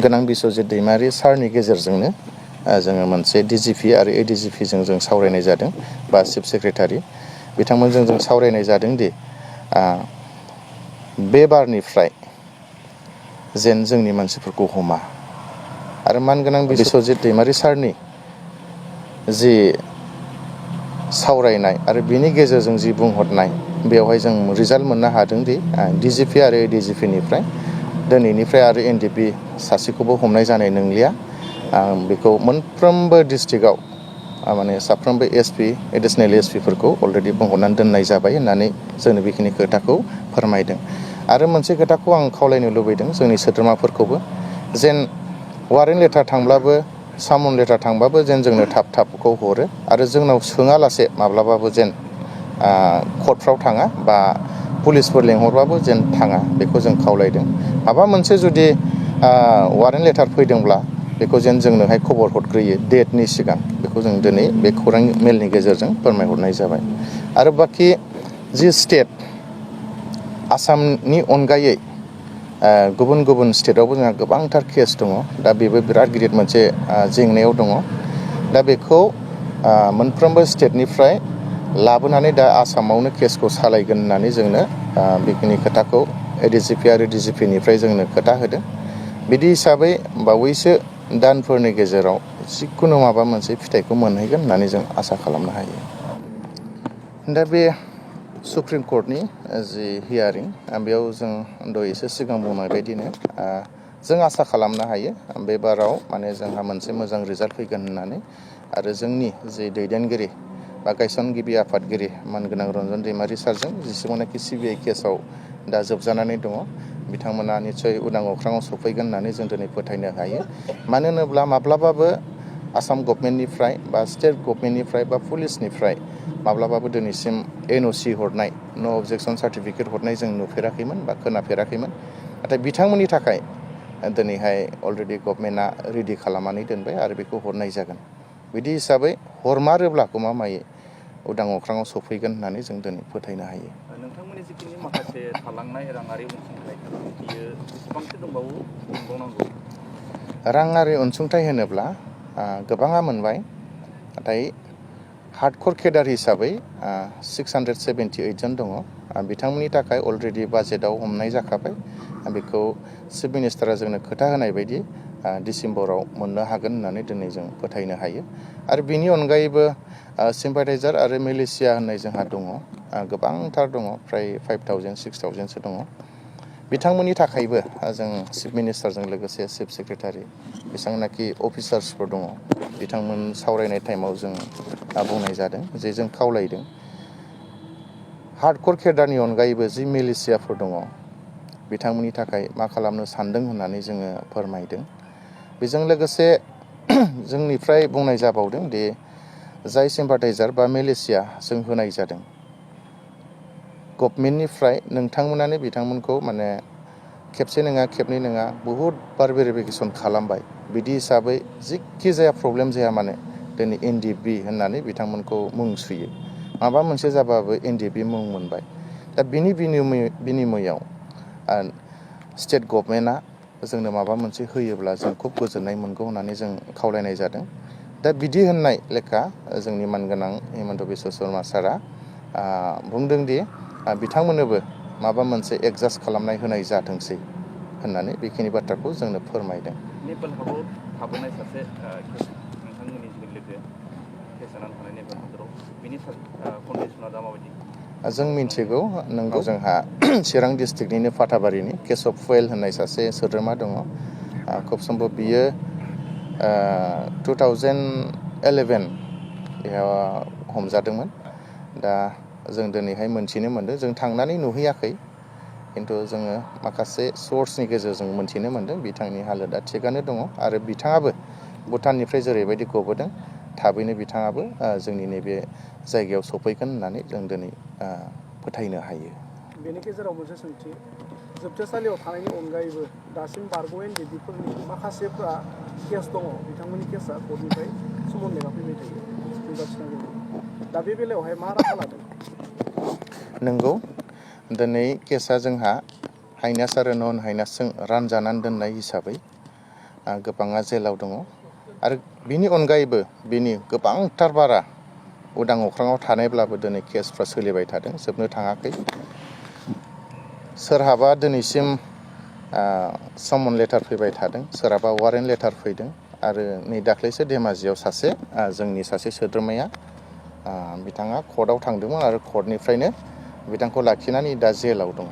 मानगोनां बिस्वजित दैमारि सारनि गेजेरजोंनो जोङो मोनसे DGP आरो ADGP जों सावरायनाय जादों बा चिफ सेक्रेटारि बिथांमोनजों जों सावरायनाय जादों दि बे बारनिफ्राय जेन जोंनि मानसिफोरखौ हमा आरो मानगोनां बिस्वजित दैमारि सारनि जि सावरायनाय आरो बिनि गेजेरजों जि बुंहरनाय बेवहाय जों रिजाल्ट मोननो हादों दि DGP आरो ADGP निफ्राय दिनैनिफ्राय आरो NDFB सासेखौबो हमनाय जानाय नंलिया बेखौ मोनफ्रोमबो डिस्ट्रिक्टआव माने साफ्रोमबो SP एडिशनेल SP फोरखौ अलरेडि बुंहरनानै दोननाय जाबाय होननानै जोंनो बेखिनि खोथाखौ फोरमायदों आरो मोनसे खोथाखौ आं खावलायनो लुबैदों जोंनि सोद्रोमाफोरखौबो जेन वारेन्ट लेटार थांब्लाबो सामन लेटार थांबाबो जेन जोंनो थाबखौ हरो आरो जोंनाव सोङालासे माब्लाबाबो जेन कर्टफ्राव थाङा बा पुलिसफोर लेंहरबाबो जेन थाङा बेखौ जों खावलायदों माबा मोनसे जुदि वारेन्ट लेटार फैदोंब्ला बेखौ जेन जोंनोहाय खबर हरग्रोयो डेटनि सिगां बेखौ जों दिनै बे खौरां मेलनि गेजेरजों फोरमायहरनाय जाबाय आरो बाखि जि स्टेट आसामनि अनगायै गुबुन गुबुन स्टेटआवबो जोंहा गोबांथार केस दङ दा बेबो बिराद गिदिर मोनसे जेंनायाव दङ दा बेखौ मोनफ्रोमबो स्टेटनिफ्राय लाबोनानै दा आसामावनो केसखौ सालायगोन होननानै जोंनो बेखिनि खोथाखौ ADGP आरो DGP निफ्राय जोंनो खोथा होदों बिदि हिसाबै बावैसो दानफोरनि गेजेराव जिखुनु माबा मोनसे फिथाइखौ मोनहैगोन होननानै जों आसा खालामनो हायो दा बे सुप्रिम कर्टनि जि हियारिं बेयाव जों दहायसो सिगां बुंनाय बायदिनो जों आसा खालामनो हायो बे बाराव माने जोंहा मोनसे मोजां रिजाल्ट फैगोन होननानै आरो जोंनि जि दैदेनगिरि बा गायसनगिरि आफादगिरि मानगोनां रन्जन दैमारि सारजों जेसेबांनाखि CBI केसाव दा जोबजानानै दङ बिथांमोना निस्सय उदां अख्राङाव सफैगोन होननानै जों दिनै फोथायनो हायो मानो होनोब्ला माब्लाबाबो आसाम गभर्नमेन्टनिफ्राय बा स्टेट गभर्नमेन्टनिफ्राय बा पुलिसनिफ्राय माब्लाबाबो दिनैसिम NOC हरनाय नो अबजेक्सन सार्टिफिकेट हरनाय जों नुफेराखैमोन बा खोनाफेराखैमोन नाथाय बिथांमोननि थाखाय दिनैहाय अलरेडि गभर्नमेन्टआ रेडि खालामनानै दोनबाय आरो बेखौ हरनाय जागोन बिदि हिसाबै हरमारोब्ला गमामायै उदां अख्राङाव सफैगोन होननानै जों दिनै फोथायनो हायो नोंथांमोननि जिखिनि माखासे थालांनाय राङारि अनसुंथाइ बियो बेसेबांसो दंबावो मोनबावनांगौ राङारि अनसुंथाइ होनोब्ला गोबाङा मोनबाय नाथाय हार्डक'र केडार हिसाबै 678 जन दङ बिथांमोननि थाखाय अलरेडि बाजेटआव हमनाय जाखाबाय बेखौ चिफ मिनिस्टारा जोंनो खोथा होनाय बायदि डिसेम्बराव मोननो हागोन होननानै दिनै जों फोथायनो हायो आरो बिनि अनगायैबो सिम्पाथाइजार आरो मिलिशिया होननाय जोंहा दङ गोबांथार दङ फ्राय 5000 6000सो दङ बिथांमोननि थाखायबो जों चिफ मिनिस्टारजों लोगोसे चिफ सेक्रेटारि बेसेबांनाखि अफिसार्सफोर दङ बिथांमोन सावरायनाय टाइमाव जों बुंनाय जादों जे जों खावलायदों हार्डक'र केडारनि अनगायैबो जि मिलिशियाफोर दङ बिथांमोननि थाखाय मा खालामनो सानदों होननानै जोङो फोरमायदों बेजों लोगोसे जोंनिफ्राय बुंनाय जाबावदों दि जाय सिम्पाथाइजार बा मिलिशिया जों होनाय जादों गभर्नमेन्टनिफ्राय नोंथांमोनानो बिथांमोनखौ माने खेबसे नङा खेबनै नङा बहुद बार भेरिफिकेसन खालामबाय बिदि हिसाबै जिखि जाया प्रब्लेम जाया मानो दिनै NDFB होननानै बिथांमोनखौ मुं सुयो माबा मोनसे जाबाबो NDFB मुं मोनबाय दा बिनि बिनिमयआव स्टेट गभर्नमेन्टआ जोंनो माबा मोनसे होयोब्ला जों खुब गोजोननाय मोनगौ होननानै जों खावलायनाय जादों दा बिदि होननाय लेखा जोंनि मानगोनां हिमन्त बिश्व शर्मा सारा बुंदों दि बिथांमोननोबो माबा मोनसे एडजास्ट खालामनाय होनाय जाथोंसै होननानै बेखिनि बाथ्राखौ जोंनो फोरमायदों नेपाल हादराव थाबोनाय सासे नोंथांमोननि जि लोगो केस जानानै थानाय नेपाल हादराव बिनि कन्डिसना दा माबायदि जों मिन्थिगौ नोंगौ जोंहा चिरां डिस्ट्रिक्टनिनो फाथाबारिनि केशव फुवेल होननाय सासे सोद्रोमा दङ खुब सम्भब बियो 2011 बेयाव हमजादोंमोन दा जों दिनैहाय मोनथिनो मोन्दों जों थांनानै नुहैयाखै खिन्थु जोङो माखासे सर्सनि गेजेरजों मोनथिनो मोन्दों बिथांनि हालोदा थिगानो दङ आरो बिथाङाबो भुटाननिफ्राय जेरैबायदि गबोदों थाबैनो बिथाङाबो जोंनि नैबे जायगायाव सफैगोन होननानै जों दिनै फोथायनो हायो बेनि गेजेराव मोनसे सोंथि जोबथेसालियाव थानायनि अनगायैबो दासिम बारग' NDFBफोरनि माखासेफ्रा केस दङ बिथांमोननि केसा कर्टनिफ्राय समन लेखा फैबाय थायो नुजाथिनांगौ दा बे बेलायावहाय मा राहा लादों नंगौ दिनै केसा जोंहा हाइनास आरो नन हाइनासजों रानजानानै दोननाय हिसाबै गोबाङा जेलाव दङ आरो बिनि अनगायैबो बिनि गोबांथार बारा उदां अख्राङाव थानायब्लाबो दिनै केसफ्रा सोलिबाय थादों, जोबनो थाङाखै। सोरहाबा दिनैसिम समन लेटार फैबाय थादों, सोरहाबा वारेन्ट लेटार फैदों आरो नै दाख्लैसो धेमाजियाव जोंनि सासे सोद्रोमाया बिथाङा कर्टआव थांदोंमोन आरो कर्टनिफ्रायनो बिथांखौ लाखिनानै दा जेलाव दङ।